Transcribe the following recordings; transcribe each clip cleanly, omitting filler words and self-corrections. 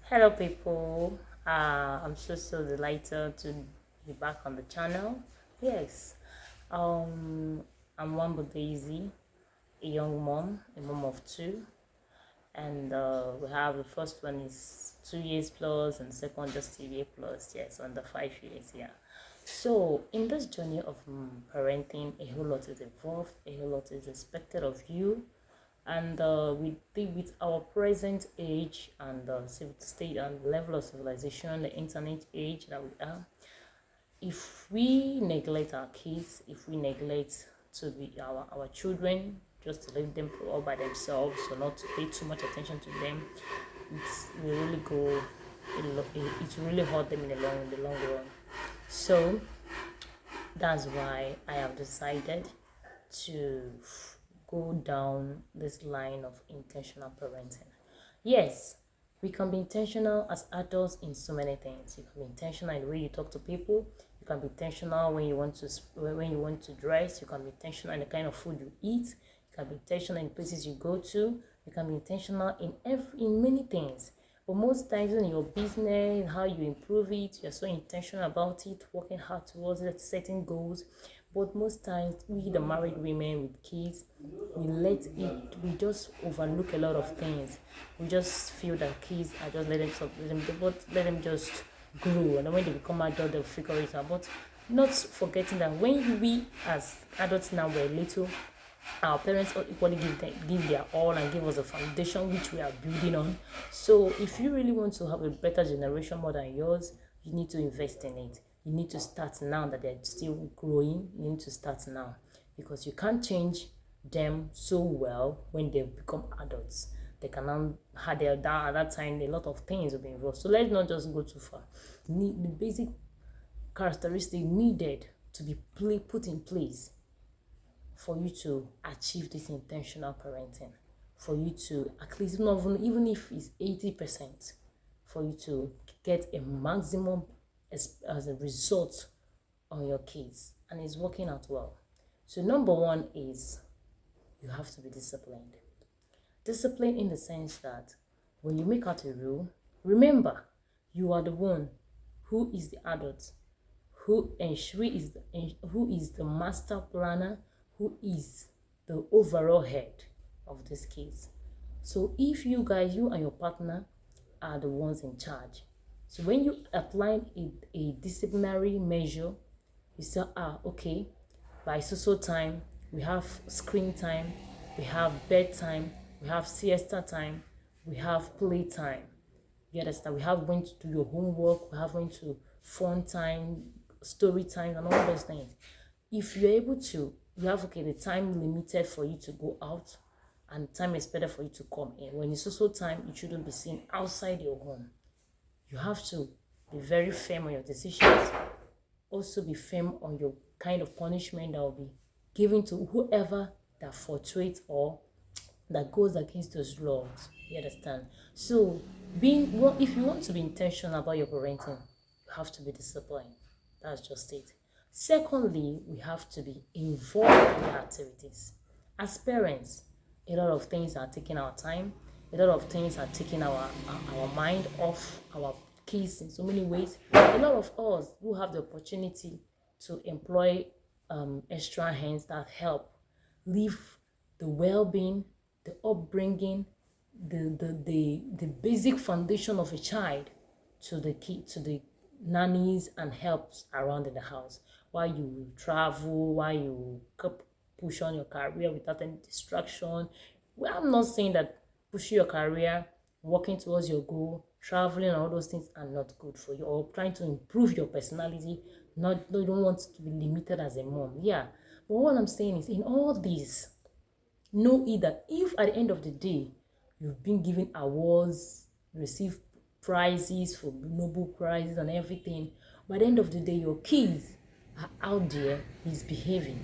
Hello, people. I'm so delighted to be back on the channel. Yes, um, I'm Wambo Daisy, a young mom, a mom of two, and we have the first one is 2 years plus, and the second just 3 year plus. Yes, under 5 years. Yeah. So in this journey of parenting, a whole lot is involved, a whole lot is expected of you, and with our present age and state and level of civilization, the internet age that we are, if we neglect our kids, if we neglect to be our children, just to leave them all by themselves or not to pay too much attention to them, it's will really go it will really hurt them in the long run. So that's why I have decided to go down this line of intentional parenting. Yes, we can be intentional as adults in so many things. You can be intentional in the way you talk to people. You can be intentional when you want to dress. You can be intentional in the kind of food you eat. You can be intentional in places you go to. You can be intentional in many things. But most times in your business, how you improve it, you're so intentional about it, working hard towards it, setting goals. But most times, we the married women with kids, we just overlook a lot of things. We just feel that kids are just let them just grow, and then when they become adult, they'll figure it out. But not forgetting that when we as adults now were little, our parents equally give their all and give us a foundation which we are building on. So if you really want to have a better generation more than yours, you need to invest in it. You need to start now that they're still growing. You need to start now, because you can't change them so well when they become adults. They can now had their down at that time, a lot of things will be involved. So let's not just go too far. The basic characteristic needed to be put in place for you to achieve this intentional parenting, for you to at least, even if it's 80%, for you to get a maximum as a result on your kids, and it's working out well. So number one is you have to be disciplined. Discipline in the sense that when you make out a rule, remember you are the one who is the adult, who is the master planner, who is the overall head of this case. So if you and your partner are the ones in charge, so when you apply a disciplinary measure, you say, okay, by so time, we have screen time, we have bedtime, we have siesta time, we have play time. You understand? We have when to do your homework, we have when to fun time, story time, and all those things. If you're able to, you have okay, the time limited for you to go out, and time is better for you to come in. When it's also time, you shouldn't be seen outside your home. You have to be very firm on your decisions. Also be firm on your kind of punishment that will be given to whoever that fortuates or that goes against those laws. You understand? So, if you want to be intentional about your parenting, you have to be disciplined. That's just it. Secondly, we have to be involved in the activities. As parents, a lot of things are taking our time. A lot of things are taking our mind off our kids in so many ways. A lot of us who have the opportunity to employ extra hands that help leave the well-being, the upbringing, the basic foundation of a child to the kid, to the nannies and helps around in the house, while you travel, while you push on your career without any distraction. Well, I'm not saying that pushing your career, working towards your goal, traveling, and all those things are not good for you, or trying to improve your personality. Not, you don't want to be limited as a mom. Yeah. But what I'm saying is, in all this, know it that if at the end of the day you've been given awards, received prizes for Nobel prizes and everything, by the end of the day your kids are out there misbehaving,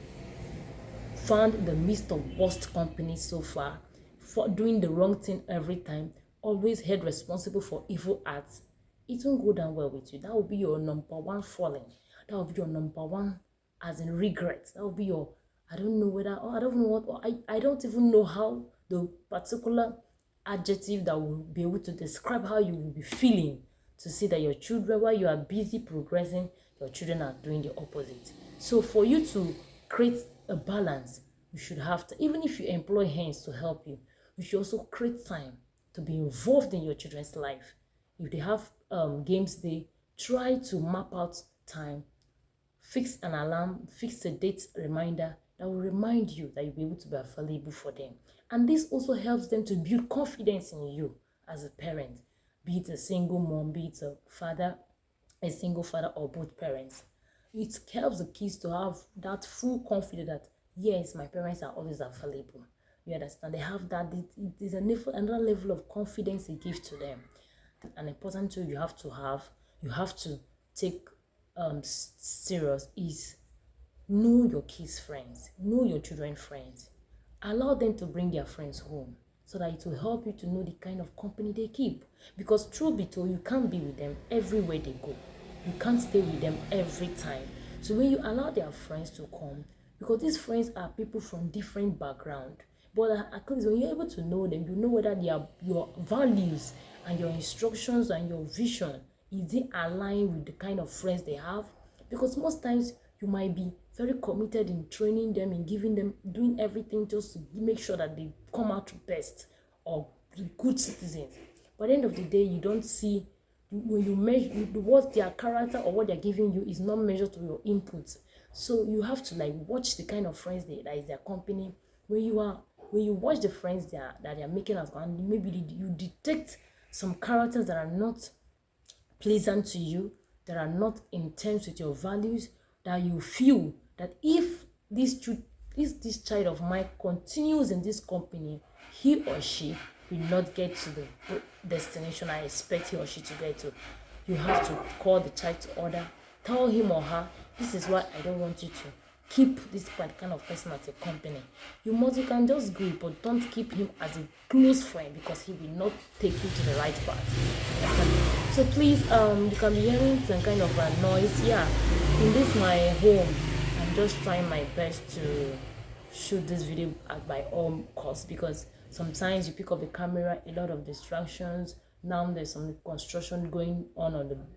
found in the midst of worst companies so far, for doing the wrong thing every time, always held responsible for evil acts, it won't go down well with you. That will be your number one falling. That will be your number one, as in regret. That will be your, I don't know whether, or I don't know what, or I don't even know how the particular adjective that will be able to describe how you will be feeling to see that your children, while you are busy progressing, your children are doing the opposite. So for you to create a balance, you should have to, even if you employ hands to help you, you should also create time to be involved in your children's life. If they have games day, try to map out time, fix an alarm, fix a date reminder that will remind you that you'll be able to be available for them. And this also helps them to build confidence in you as a parent, be it a single mom, be it a single father, or both parents. It helps the kids to have that full confidence that, yes, my parents are always available. You understand? They have that, it is another level of confidence it gives to them. An important tool you have to take serious is know your kids' friends, know your children's friends. Allow them to bring their friends home so that it will help you to know the kind of company they keep. Because truth be told, you can't be with them everywhere they go. You can't stay with them every time. So when you allow their friends to come, because these friends are people from different background, but at least when you're able to know them, you know whether your values and your instructions and your vision is it aligned with the kind of friends they have. Because most times you might be very committed in training them, in giving them, doing everything just to make sure that they come out best or good citizens. But at the end of the day, you don't see, when you measure what their character or what they're giving you is not measured to your inputs. So you have to like watch the kind of friends that is their company. When you watch the friends that they are making us, and maybe you detect some characters that are not pleasant to you, that are not in terms with your values, that you feel that if this child of mine continues in this company, he or she will not get to the destination I expect he or she to get to. You have to call the child to order, tell him or her, this is why I don't want you to keep this kind of person at a company. You can just go, but don't keep him as a close friend because he will not take you to the right path. So please, you can be hearing some kind of a noise. Yeah, in this my home, I'm just trying my best to shoot this video at my own cost, because sometimes you pick up the camera, a lot of distractions. Now there's some construction going on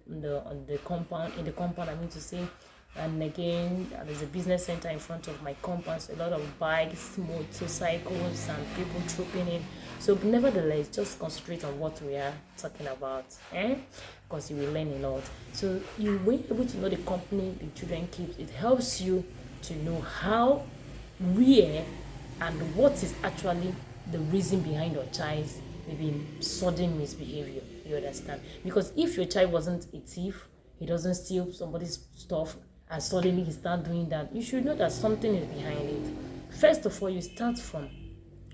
the compound, in the compound, I mean to say. And again, there's a business center in front of my compound, so a lot of bikes, motorcycles, and people trooping in. So nevertheless, just concentrate on what we are talking about, because you will learn a lot. So you will be able to know the company the children keep. It helps you to know how, where, and what is actually the reason behind your child's maybe sudden misbehavior. You understand? Because if your child wasn't a thief, he doesn't steal somebody's stuff, and suddenly he starts doing that, you should know that something is behind it. First of all, you start from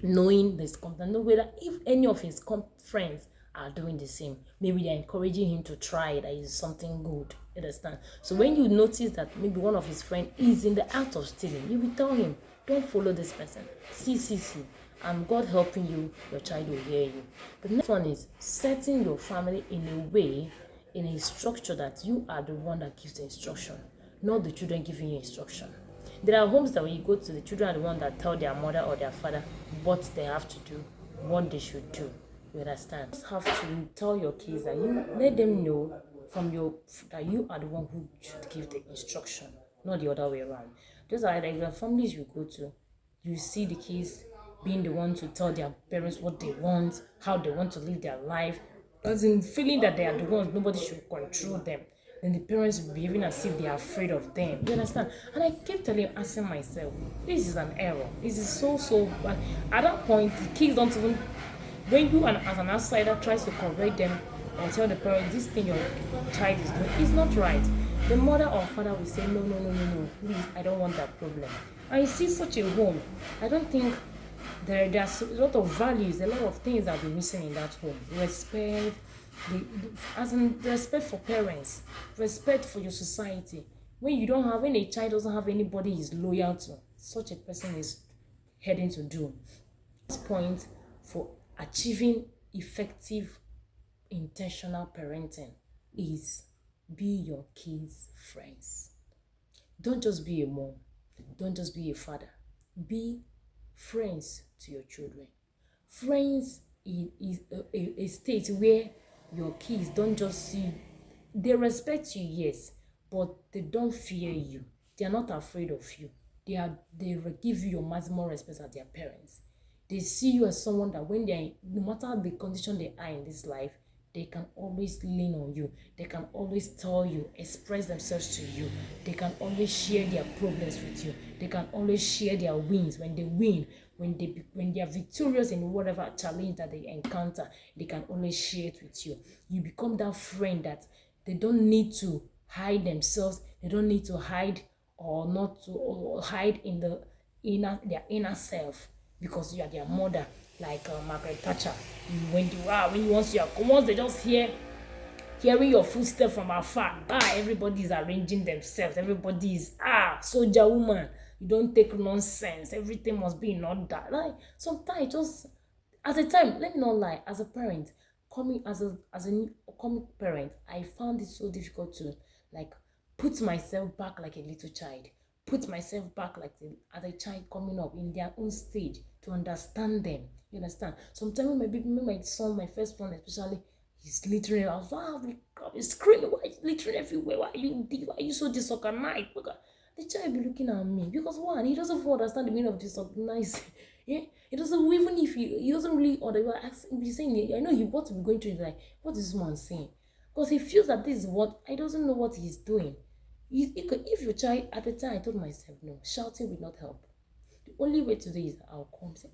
knowing this company, know whether if any of his friends are doing the same. Maybe they're encouraging him to try it, that is something good. Understand? So when you notice that maybe one of his friends is in the act of stealing, you will tell him, don't follow this person. See. And God helping you, your child will hear you. The next one is setting your family in a way, in a structure that you are the one that gives the instruction, not the children giving you instruction. There are homes that when you go to, the children are the one that tell their mother or their father what they have to do, what they should do. You understand? You have to tell your kids that you let them know that you are the one who should give the instruction, not the other way around. Those are like the families you go to. You see the kids being the one to tell their parents what they want, how they want to live their life, as in feeling that they are the ones, nobody should control them. Then the parents behaving as if they are afraid of them. You understand? And I kept asking myself, this is an error. This is so bad. At that point, the kids don't even, when you as an outsider tries to correct them or tell the parents this thing your child is doing is not right, the mother or father will say, no, please, I don't want that problem. And you see such a home, I don't think there's a lot of values, a lot of things that will be missing in that home. Respect, as in respect for parents, respect for your society. When a child doesn't have anybody he's loyal to, such a person is heading to doom. This point for achieving effective intentional parenting is be your kids' friends. Don't just be a mom, don't just be a father, be friends to your children. Friends a state where your kids don't just see, they respect you, yes, but they don't fear you. They are not afraid of you. They give you your maximum respect as their parents. They see you as someone that when no matter the condition they are in this life, they can always lean on you. They can always tell you, express themselves to you. They can always share their problems with you. They can always share their wins. When they win, when they are victorious in whatever challenge that they encounter, they can always share it with you. You become that friend that they don't need to hide themselves. They don't need to hide or not to or hide in their inner self, because you are their mother, like Margaret Thatcher. When you once they just hearing your footsteps from afar, everybody is arranging themselves. Everybody is soldier woman. You don't take nonsense. Everything must be in order. Like sometimes just at a time, let me not lie. As a parent, coming as a new coming parent, I found it so difficult to like put myself back like a little child. Put myself back like as a child coming up in their own stage to understand them. You understand? Sometimes when my son, my first one especially, he's littering. I was he's screaming, why are you littering everywhere? Why are you so disorganized? The child be looking at me because one, he doesn't understand the meaning of disorganized. Yeah, he doesn't, even if he doesn't really understand. He's saying, I know he wants to be going through it, like, what is this man saying? Because he feels that this is what I doesn't know what he's doing. If your child at the time, I told myself, no, shouting will not help. The only way to do is I'll come say,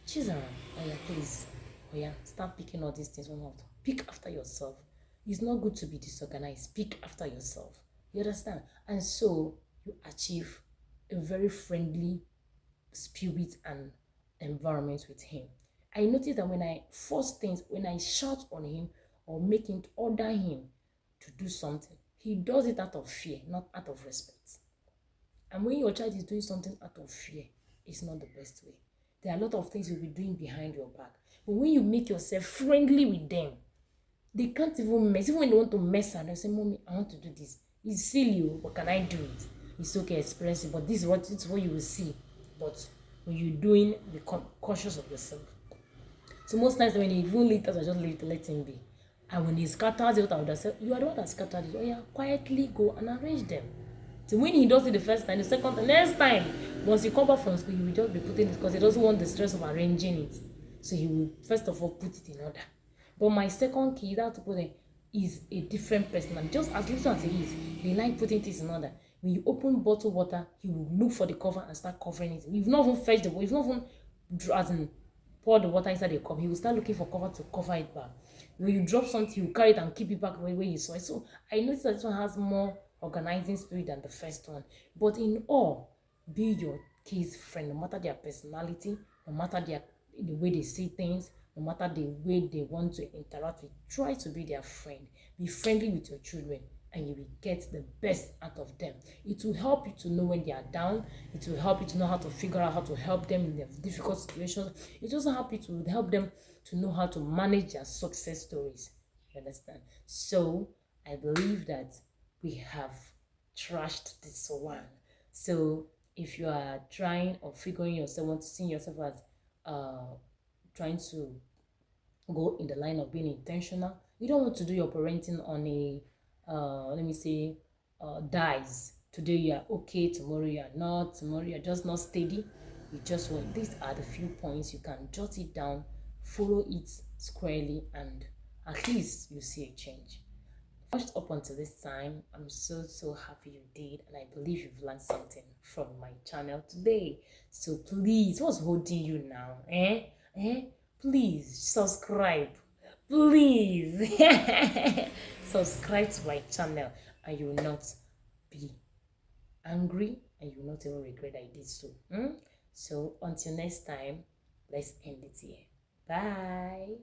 Chizara, oh yeah, please, oh yeah, start picking all these things one out. Pick after yourself. It's not good to be disorganized. Pick after yourself. You understand? And so you achieve a very friendly spirit and environment with him. I noticed that when I shout on him or make him order him to do something, he does it out of fear, not out of respect. And when your child is doing something out of fear, it's not the best way. There are a lot of things you'll be doing behind your back. But when you make yourself friendly with them, they can't even mess. Even when they want to mess around, they say, Mommy, I want to do this. It's silly, but can I do it? It's okay, experience it, but this is what you will see. But when you're doing, become cautious of yourself. So most times when he even leave us, I just let him be. And when he scatters it, I would have said, you are the one that scattered it. Oh yeah, quietly go and arrange them. So when he does it the first time, the second time, next time, once he come back from school, he will just be putting it because he doesn't want the stress of arranging it. So he will first of all put it in order. But my second kid, that to put it, is a different person. And just as little as he is, he like putting things in order. When you open bottled water, he will look for the cover and start covering it. You've not even fetched the water, you've not even as in pour the water inside the cup. He will start looking for cover to cover it back. When you drop something, he will carry it and keep it back where you saw it. So I noticed that this one has more organizing spirit than the first one. But in all, be your kid's friend, no matter their personality, no matter the way they see things, no matter the way they want to interact with. Try to be their friend. Be friendly with your children, and you will get the best out of them. It will help you to know when they are down. It will help you to know how to figure out how to help them in their difficult situations. It also help you to help them to know how to manage their success stories. You understand? So I believe that we have trashed this one. So if you are trying or figuring yourself, want to see yourself as trying to go in the line of being intentional, you don't want to do your parenting on a let me say dies. Today you are okay, tomorrow you are not, tomorrow you are just not steady. You just want, these are the few points you can jot it down, follow it squarely, and at least you see a change. Watched up until this time, I'm so happy you did, and I believe you've learned something from my channel today. So please, what's holding you now? Please subscribe. Please subscribe to my channel, and you will not be angry, and you will not even regret I did so. So until next time, let's end it here. Bye.